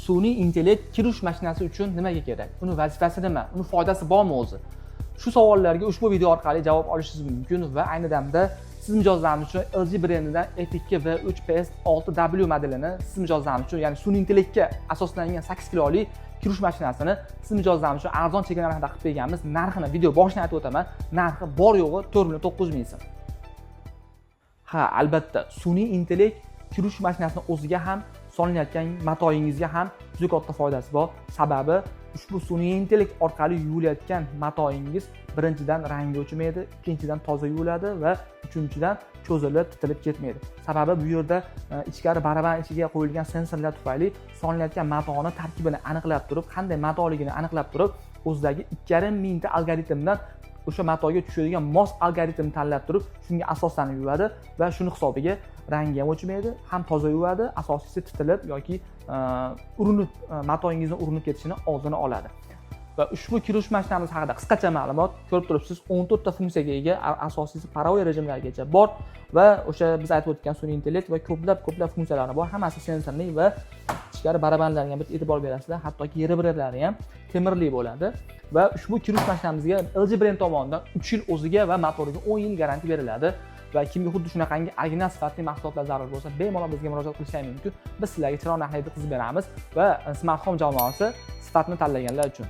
sun'iy intellekt kirish mashinasi uchun nimaga kerak? Uni vazifasi nima? Uni foydasi bormi o'zi? Shu savollarga ushbu video orqali javob olishingiz mumkin va ayni damda siz mijozlarimiz uchun LG brendidan F2 va 3PS6W modelini siz mijozlarimiz uchun, ya'ni sun'iy intellektga asoslangan 8 kiloli kirish mashinasini siz mijozlarimiz uchun arzon chegara narxida qilib berganmiz. Narxini video boshidan aytib o'taman. Narxi bor yo'g'i 4,9 ming so'm. Ha, albatta, sun'iy intellekt kirish mashinasining o'ziga ham, solinayotgan matoyingizga ham juda katta foydasi bor. Sababi ushbu sun'iy intellekt orqali yuvilayotgan matoyingiz birinchidan rangi o'chmaydi, ikkinchidan toza yuviladi va uchinchidan cho'zilib, titilib ketmaydi. Sababi bu yerda ichkari baraban ichiga qo'yilgan sensorlar tufayli solinayotgan matoni tarkibini aniqlab turib, qanday matoligini aniqlab turib, o'zidagi 2,5 mingta algoritmdan o'sha matoga tushadigan mos algoritmni tanlab turib, shunga asoslanib yuvadi va shuni hisobiga rangi ham o'chmaydi, ham toza yuvadi, asosiysi titilib yoki urinib matoyingizni urinib ketishini oldini oladi. Va ushbu kirish mashinamiz haqida qisqacha ma'lumot ko'rib turibsiz. 14 ta funksiyaga ega, asosiysi parovoy rejimlargacha bor va o'sha biz aytib o'tgan sun'iy intellekt va ko'plab funksiyalari bor. Hammasi sensorli va ichkari barabanlarga bitta e'tibor berasizlar. Hattoki yeri-birlari ham temirli bo'ladi. Va ushbu kirish mashinamizga LG brend tomonidan 3 yil o'ziga va motoriga 10 yil garantiya beriladi. Va kimga xuddi shunaqangi original sifatli mahsulotlar zarur bo'lsa, bemalol bizga murojaat qilishingiz mumkin. Biz sizlarga chiroyli narxlarda qilib beramiz va smartfon jamoasi sifatni tanlaganlar uchun